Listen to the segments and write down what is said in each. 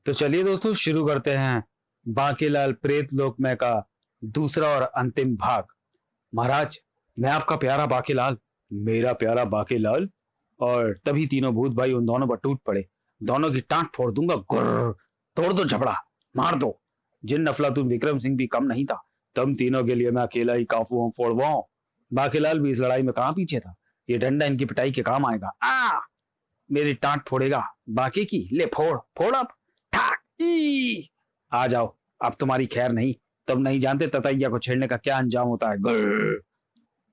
तो चलिए दोस्तों शुरू करते हैं बांकीलाल प्रेत लोक में का दूसरा और अंतिम भाग। महाराज, मैं आपका प्यारा बांकीलाल, मेरा प्यारा बांकीलाल। और तभी तीनों भूत भाई उन दोनों पर टूट पड़े। दोनों की टांट फोड़ दूंगा, गुर्र, तोड़ दो झपड़ा, मार दो। जिन अफलातून विक्रम सिंह भी कम नहीं था। तुम तीनों के लिए मैं अकेला ही काफू हूं, फोड़वाओ। बांकीलाल भी इस लड़ाई में कहां पीछे था। ये डंडा इनकी पिटाई के काम आएगा। मेरी टांट फोड़ेगा बाकी की, ले फोड़ फोड़ अब। ठाक ई! आ जाओ, अब तुम्हारी खैर नहीं। तुम नहीं जानते ततैया को छेड़ने का क्या अंजाम होता है। गुर्र।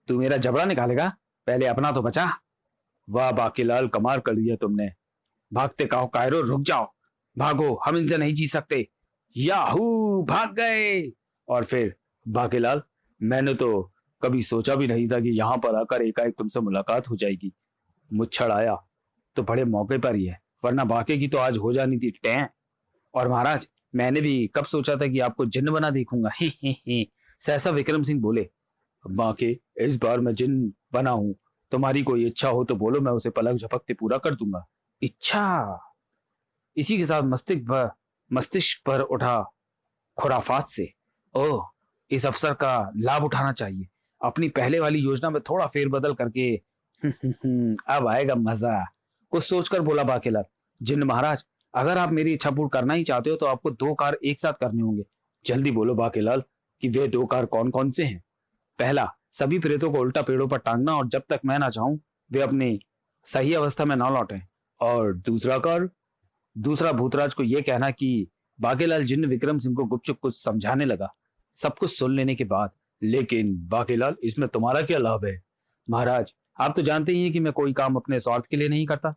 तू मेरा जबड़ा निकालेगा, पहले अपना तो बचा। वाह बाकीलाल, कमाल कर दिया तुमने। भागते कहो कायरो, रुक जाओ, भागो, हम इनसे नहीं जीत सकते। याहू, भाग गए। और फिर बाकीलाल, मैंने तो कभी सोचा भी नहीं था कि यहां पर आकर एकाएक तुमसे मुलाकात हो जाएगी। मुच्छड़ आया तो बड़े मौके पर ही है, वरना बाकी की तो आज हो जानी थी टैं। और महाराज, मैंने भी कब सोचा था कि आपको जिन्न बना देखूंगा। ही सहसा विक्रम सिंह बोले। बाकी, इस बार मैं जिन्न बना हूं। तुम्हारी कोई इच्छा हो तो बोलो, मैं उसे पलक झपकते पूरा कर दूंगा। इच्छा? इसी के साथ मस्तिष्क पर उठा खुराफात से। ओह, इस अवसर का लाभ उठाना चाहिए। अपनी पहले वाली योजना में थोड़ा फेरबदल करके अब आएगा मजा, कुछ सोचकर बोला बाकीलाल। जिन्न महाराज, अगर आप मेरी इच्छा पूर्ण करना ही चाहते हो तो आपको 2 कार्य एक साथ करने होंगे। जल्दी बोलो बाकीलाल कि वे 2 कार्य कौन कौन से हैं। पहला, सभी प्रेतों को उल्टा पेड़ों पर टांगना और जब तक मैं ना चाहूं वे अपनी सही अवस्था में ना लौटें। और दूसरा कार्य, दूसरा भूतराज को यह कहना कि बाकीलाल जिन्न विक्रम सिंह को गुपचुप कुछ समझाने लगा। सब कुछ सुन लेने के बाद, लेकिन बाकीलाल, इसमें तुम्हारा क्या लाभ है। महाराज, आप तो जानते ही हैं कि मैं कोई काम अपने स्वार्थ के लिए नहीं करता।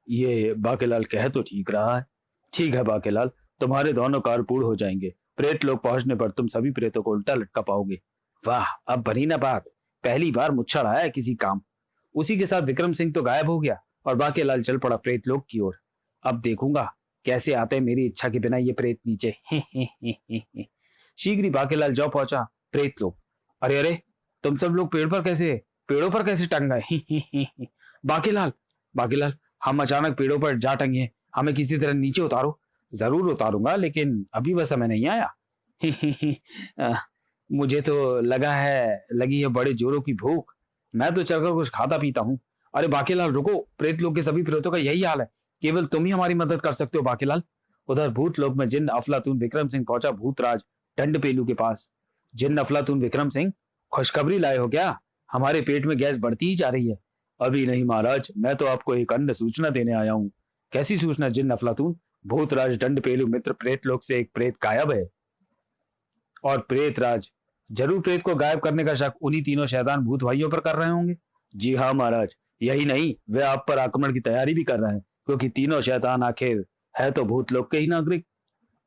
ये बाकीलाल कह तो ठीक रहा है। ठीक है बाकीलाल, तुम्हारे दोनों कार्य पूर्ण हो जाएंगे। प्रेत लोग पहुंचने पर तुम सभी प्रेतों को उल्टा लटका पाओगे। वाह, अब बनी ना बात। पहली बार मुच्छड़ आया है किसी काम। उसी के साथ विक्रम सिंह तो गायब हो गया और बाकीलाल चल पड़ा प्रेत लोक की ओर। अब देखूंगा कैसे आते हैं मेरी इच्छा के बिना ये प्रेत नीचे। शीघ्र ही बाकीलाल जा पहुंचा प्रेत लोक। अरे अरे, तुम सब लोग पेड़ों पर कैसे टंग गए। बाकीलाल, बाकीलाल, हम अचानक पेड़ों पर जा टंगे, हमें किसी तरह नीचे उतारो। जरूर उतारूंगा, लेकिन अभी वह समय नहीं आया। अ, मुझे तो लगी है बड़े जोरों की भूख। मैं तो चलकर कुछ खाता पीता हूँ। अरे बाकीलाल रुको, प्रेत लोग के सभी प्रेतों का यही हाल है। केवल तुम ही हमारी मदद कर सकते हो बाकीलाल। उधर भूत लोक में जिन्न अफलातून विक्रम सिंह पहुंचा भूतराज दंड पेलू के पास। जिन्न अफलातून विक्रम सिंह, खुशखबरी लाए हो क्या। हमारे पेट में गैस बढ़ती ही जा रही है। अभी नहीं महाराज, मैं तो आपको एक अन्य सूचना देने आया हूँ। कैसी सूचना जिन्न अफलातून। भूतराज दंड पेलू मित्र प्रेत लोक से एक प्रेत गायब है। और प्रेतराज जरूर प्रेत को गायब करने का शक उन्हीं तीनों शैतान भूत भाइयों पर कर रहे होंगे। जी हाँ महाराज, यही नहीं, वे आप पर आक्रमण की तैयारी भी कर रहे हैं, क्योंकि तीनों शैतान आखिर है तो भूतलोक के ही नागरिक।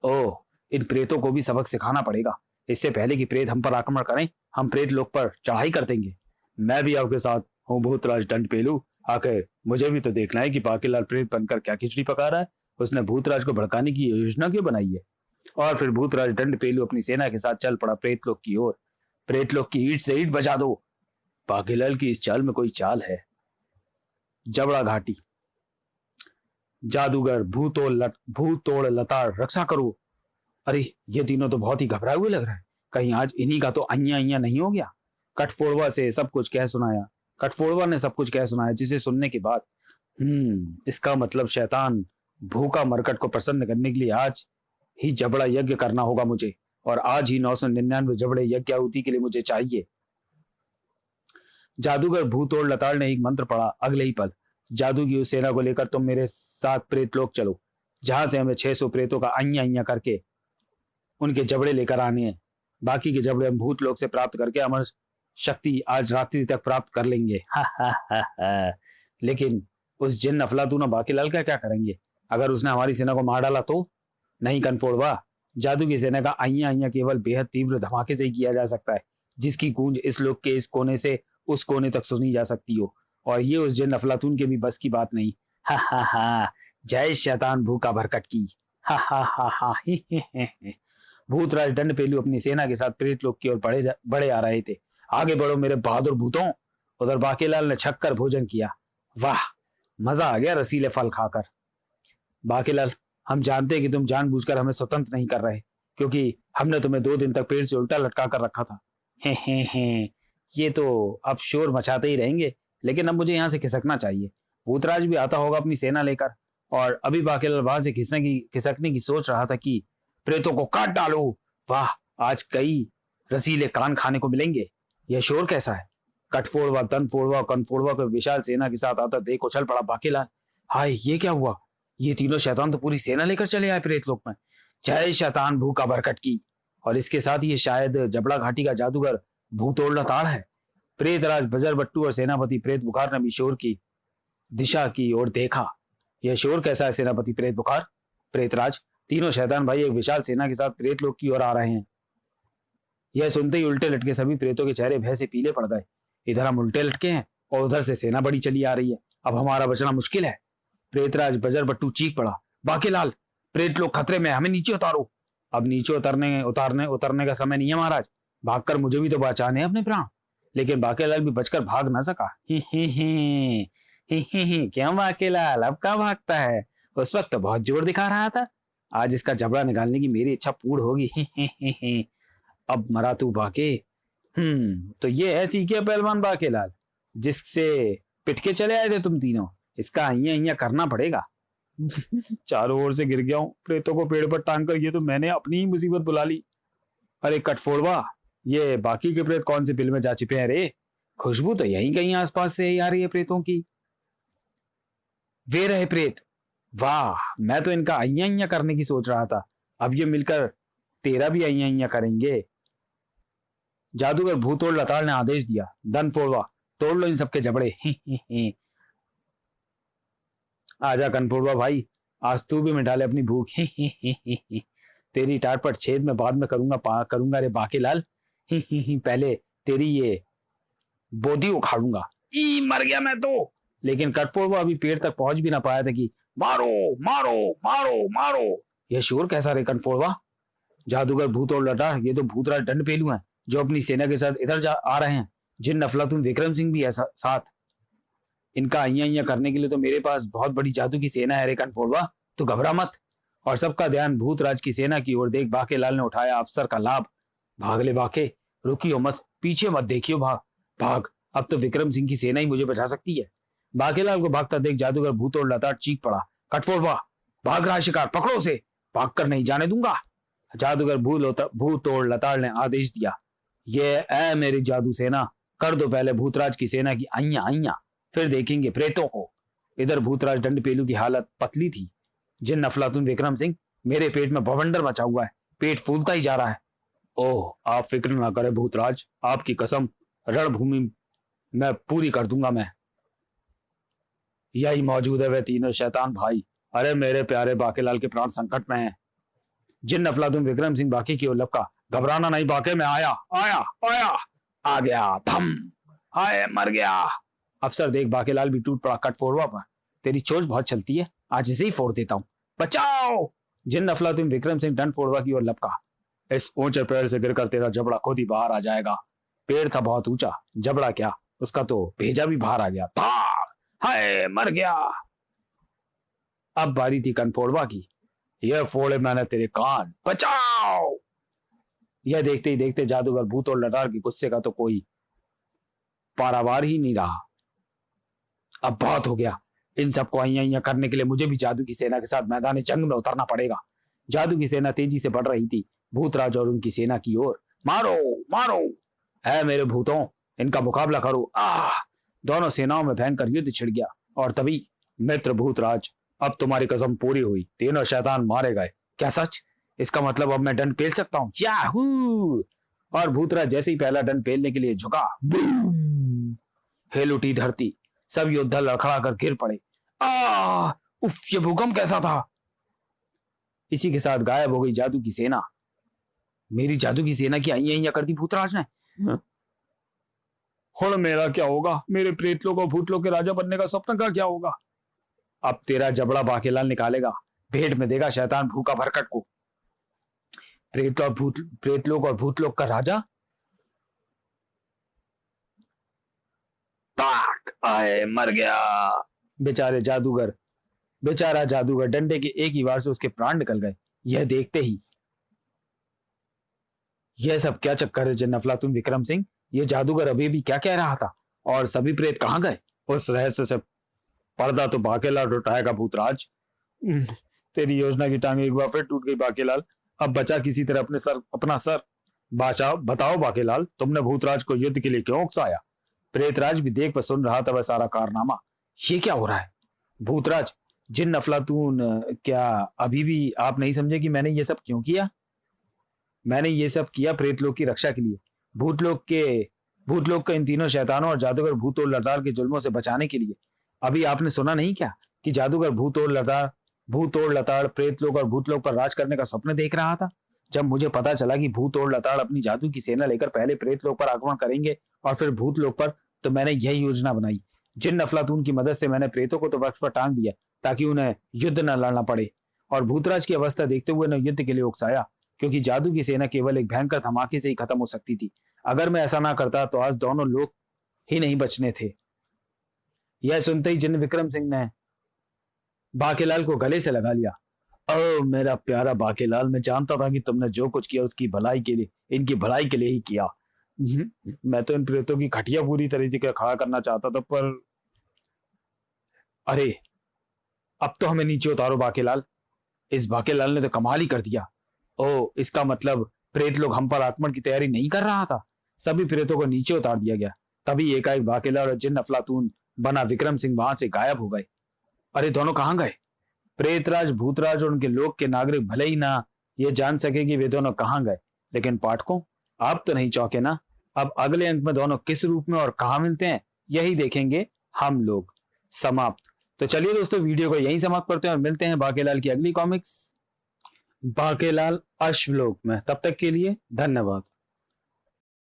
ओह, इन प्रेतों को भी सबक सिखाना पड़ेगा। इससे पहले कि प्रेत हम पर आक्रमण करें, हम प्रेत लोक पर चढ़ाई कर देंगे। मैं भी आपके साथ हूँ भूतराज दंड पेलू। आखिर मुझे भी तो देखना है कि बाकीलाल प्रेत बनकर क्या खिचड़ी पका रहा है। उसने भूतराज को भड़काने की योजना क्यों बनाई है। और फिर भूतराज दंड पेलू अपनी सेना के साथ चल पड़ा प्रेतलोक की ओर। प्रेतलोक की ईंट से ईंट बजा दो। बाकीलाल की इस चाल में कोई चाल है। जबड़ा घाटी, जादूगर, भूतोड़ लताड़, रक्षा करो। अरे, ये तीनों तो बहुत ही घबराए हुए लग रहे हैं। कहीं आज इन्हीं का तो अइया अइया नहीं हो गया। कठफोड़वा से सब कुछ कह सुनाया। कठफोड़वा ने सब कुछ कह सुनाया, जिसे सुनने के बाद इसका मतलब शैतान भूखा मरकट को प्रसन्न करने के लिए आज ही जबड़ा यज्ञ करना होगा मुझे। और आज ही 999 जबड़े यज्ञ आहुति के लिए मुझे चाहिए। जादूगर भूतोड़ लताड़ ने एक मंत्र पढ़ा। अगले ही पल जादू की उस सेना को लेकर तुम मेरे साथ प्रेतलोक चलो, जहां से हमें 600 प्रेतों का अइया अइया करके उनके जबड़े लेकर आने हैं। बाकी के जबड़े हम भूतलोक से प्राप्त करके अमर शक्ति आज रात्रि तक प्राप्त कर लेंगे। हा हा हा हा। लेकिन उस जिन्न अफलातून और बाकीलाल का क्या करेंगे अगर उसने हमारी सेना को मार डाला तो। नहीं कनफोड़वा, जादू की सेना का अइया अइया केवल बेहद तीव्र धमाके से ही किया जा सकता है, जिसकी गूंज इस लोक के इस कोने से उस कोने तक सुनी जा सकती हो। और ये उस जिन्न अफलातून के भी बस की बात नहीं। हा हा हा। जय शैतान भूखा भरकट की। हा हा हा हा। भूतराज दंड पेलू अपनी सेना के साथ प्रेतलोक की ओर बड़े आ रहे थे। आगे बढ़ो मेरे बहादुर भूतों। उधर बाकीलाल ने छक्कर भोजन किया। वाह, मजा आ गया रसीले फल खाकर। बाकीलाल, हम जानते हैं कि तुम जानबूझकर हमें स्वतंत्र नहीं कर रहे, क्योंकि हमने तुम्हें 2 दिन तक पेड़ से उल्टा लटका कर रखा था। हे, ये तो अब शोर मचाते ही रहेंगे, लेकिन अब मुझे यहाँ से खिसकना चाहिए। भूतराज भी आता होगा अपनी सेना लेकर, और अभी बाकीलाल वहां से खिसकने की सोच रहा था कि प्रेतों को काट डालो। वाह, आज कई रसीले कान खाने को मिलेंगे। यह शोर कैसा है? कटफोड़वा, तनफोड़वा, कनफोड़वा को विशाल सेना के साथ आता देख उछल पड़ा बाकीलाल। हाय, ये क्या हुआ? ये तीनों शैतान तो पूरी सेना लेकर चले आए प्रेतलोक में। जय शैतान भू का बरकट की। और इसके साथ ये शायद जबड़ा घाटी का जादूगर भूतोड़ ताड़ है। प्रेतराज बजर बट्टू और सेनापति प्रेत बुखार ने भी शोर की दिशा की ओर देखा। यह शोर कैसा है सेनापति प्रेत बुखार? प्रेतराज, तीनों शैतान भाई एक विशाल सेना के साथ प्रेतलोक की ओर आ रहे हैं। यह सुनते ही उल्टे लटके सभी प्रेतों के चेहरे भय से पीले पड़ गए। इधर हम उल्टे लटके हैं और उधर से सेना बड़ी चली आ रही है। अब हमारा बचना मुश्किल है। प्रेतराज बजर बट्टू चीख पड़ा, बाकीलाल, प्रेत लोग खतरे में, हमें नीचे उतारो। अब नीचे उतरने का समय नहीं है महाराज। भागकर मुझे भी तो बचाने हैं अपने प्राण। लेकिन बाकीलाल भी बचकर भाग ना सका। क्यों बाकीलाल, अब कहाँ भागता है? उस वक्त तो बहुत जोर दिखा रहा था। आज इसका जबड़ा निकालने की मेरी इच्छा पूर्ण होगी। अब मरा तू बाके। तो ये है सीखे पहलवान बाकीलाल, जिससे पिटके चले आए थे तुम तीनों। इसका अहिया करना पड़ेगा। चारों ओर से गिर गया हूं प्रेतों को पेड़ पर टांग कर। ये तो मैंने अपनी ही मुसीबत बुला ली। अरे कटफोड़वा, ये बाकी के प्रेत कौन से बिल में जा छिपे हैं रे? खुशबू तो यहीं कहीं आसपास से ही आ रही है प्रेतों की। वे रहे प्रेत। वाह, मैं तो इनका अहिया करने की सोच रहा था। अब ये मिलकर तेरा भी अहिया करेंगे। जादूगर भूतोड़ लताड़ ने आदेश दिया, धन फोड़वा, तोड़ लो इन सबके जबड़े। आजा कनफोड़वा भाई, आज तू भी मिटा ले अपनी भूख। तेरी टाट पर छेद में बाद में करूंगा रे बाकीलाल। पहले तेरी ये बोधी उखाड़ूंगा। ई मर गया मैं तो। लेकिन कटफोड़वा अभी पेड़ तक पहुंच भी ना पाया था कि मारो मारो मारो मारो। यह शोर कैसा रे कनफोड़वा? जादूगर भूतोड़ लटा, ये तो भूतराज दंड पेलू हैं जो अपनी सेना के साथ इधर आ रहे हैं। जिन अफलातून विक्रम सिंह भी है साथ। इनका अइया करने के लिए तो मेरे पास बहुत बड़ी जादू की सेना है रे कनफोड़वा, तो घबरा मत। और सबका ध्यान भूतराज की सेना की ओर देख बाकेलाल ने उठाया अवसर का लाभ। भाग ले बाके, रुकियो मत, पीछे मत देखियो, भाग भाग। अब तो विक्रम सिंह की सेना ही मुझे बचा सकती है। बाकेलाल को भागता देख जादूगर भूतोड़ लताड़ चीख पड़ा, कटफोड़वा, भाग रहा शिकार, पकड़ो उसे, भाग कर नहीं जाने दूंगा। जादूगर भूतोड़ लताड़ ने आदेश दिया, ये ऐ मेरी जादू सेना, कर दो पहले भूतराज की सेना की अइया अइया, फिर देखेंगे प्रेतों को। इधर भूतराज दंड पेलू की हालत पतली थी। जिन अफलातून विक्रम सिंह, मेरे पेट में बवंडर मचा हुआ है, पेट फूलता ही जा रहा है। ओह, आप फिक्र ना करें भूतराज, आपकी कसम रणभूमि मैं पूरी कर दूंगा। मैं यही मौजूद है वे तीनों शैतान भाई। अरे मेरे प्यारे बाकेलाल के प्राण संकट में हैं। जिन अफलातून विक्रम सिंह बाकी की ओर लपका, घबराना नहीं बाके, मैं आया आया आया। आ गया, थम, हाय मर गया। अफसर देख बाकेलाल भी टूट पड़ा कटफोड़वा पर। तेरी चोट बहुत चलती है, आज इसे ही फोड़ देता हूं, बचाओ। जिन अफलातून विक्रम सिंह डंड फोड़वा की ओर लपका। इस ऊंचे पेड़ से गिरकर तेरा जबड़ा खुद ही बाहर आ जाएगा। पेड़ था बहुत ऊंचा, जबड़ा क्या, उसका तो भेजा भी बाहर आ गया। हाय मर गया। अब बारी थी कनफोड़वा की। यह फोड़े मैंने तेरे कान, बचाओ। यह देखते ही देखते जादूगर भूत और लटार की गुस्से का तो कोई पारावार ही नहीं रहा। अब बहुत हो गया। इन सबको अइया करने के लिए मुझे भी जादू की सेना के साथ मैदान जंग में उतरना पड़ेगा। जादू की सेना तेजी से बढ़ रही थी भूतराज और उनकी सेना की ओर। मारो मारो, है मेरे भूतों, इनका मुकाबला करो। दोनों सेनाओं में भयंकर युद्ध छिड़ गया। और तभी मित्र भूतराज, अब तुम्हारी कसम पूरी हुई, तीनों शैतान मारे गए। क्या सच? इसका मतलब अब मैं दंड पेल सकता हूँ। याहू! और भूतराज जैसे ही पहला दंड पेलने के लिए झुका, हिल उठी धरती। सब योद्धा लड़खड़ा कर गिर पड़े। उफ, ये भूकंप कैसा था? इसी के साथ गायब हो गई जादू की सेना। मेरी जादू की सेना की अइया कर दी भूतराज ने। और मेरा क्या होगा? मेरे प्रेतलों को भूतलों के राजा बनने का सपना का क्या होगा? अब तेरा जबड़ा बाकेलाल निकालेगा, भेंट में देगा शैतान भूखा भरकट को। प्रेतलोक और भूतलोक का राजा। ताक, आए मर गया। बेचारे जादूगर बेचारा जादूगर डंडे के एक ही वार से उसके प्राण निकल गए। यह देखते ही, यह सब क्या चक्कर है जिन अफलातून विक्रम सिंह? ये जादूगर अभी भी क्या कह रहा था? और सभी प्रेत कहाँ गए? उस रहस्य से पर्दा तो बाकेलाल उठाएगा भूतराज। उम्म, तेरी योजना की टांग एक बार फिर टूट गई बाकेलाल। अब बचा किसी तरह अपना सर। बादशाह बताओ बाकेलाल, तुमने भूतराज को युद्ध के लिए क्यों उकसाया? प्रेतराज भी देख पर सुन रहा था वह सारा कारनामा। ये क्या हो रहा है? भूतराज, जिन अफलातून, क्या अभी भी आप नहीं समझे कि मैंने ये सब क्यों किया? मैंने ये सब किया प्रेतलोक की रक्षा के लिए, भूतलोक के भूतलोक को इन तीनों शैतानों और जादूगर भूत और लताड़ के जुल्मों से बचाने के लिए। अभी आपने सुना नहीं क्या कि जादूगर भूत और लताड़ प्रेतलोक और भूतलोक पर राज करने का स्वप्न देख रहा था? जब मुझे पता चला कि भूत और लताड़ अपनी जादू की सेना लेकर पहले प्रेतलोक पर आक्रमण करेंगे और फिर भूतलोक पर, तो मैंने यही योजना बनाई। जिन अफलातून की मदद से मैंने प्रेतों को तो वृक्ष पर टांग दिया ताकि उन्हें युद्ध न लड़ना पड़े, और भूतराज की अवस्था देखते हुए उन्हें युद्ध के लिए उकसाया, क्योंकि जादू की सेना केवल एक भयंकर धमाके से ही खत्म हो सकती थी। अगर मैं ऐसा ना करता तो आज दोनों लोग ही नहीं बचने थे। यह सुनते ही जिन विक्रम सिंह ने बाकेलाल को गले से लगा लिया। ओ मेरा प्यारा बाकेलाल, मैं जानता था कि तुमने जो कुछ किया उसकी भलाई के लिए, इनकी भलाई के लिए ही किया। मैं तो इन प्रेतों की खटिया पूरी तरीके से खड़ा करना चाहता था, पर अरे, अब तो हमें नीचे उतारो बाकेलाल। इस बाकेलाल ने तो कमाल ही कर दिया। ओ, इसका मतलब प्रेत लोग हम पर आक्रमण की तैयारी नहीं कर रहा था। सभी प्रेतों को नीचे उतार दिया गया। तभी एकाएक बाकेलाल और जिन अफलातून बना विक्रम सिंह वहां से गायब हो गए। अरे, दोनों कहाँ गए? प्रेतराज, भूतराज और उनके लोक के नागरिक भले ही ना ये जान सके कि वे दोनों कहाँ गए, लेकिन पाठकों, आप तो नहीं चौंके ना? अब अगले अंक में दोनों किस रूप में और कहाँ मिलते हैं, यही देखेंगे हम लोग। समाप्त। तो चलिए दोस्तों, वीडियो को यहीं समाप्त करते हैं और मिलते हैं बाकेलाल की अगली कॉमिक्स बाकेलाल अश्वलोक में। तब तक के लिए धन्यवाद।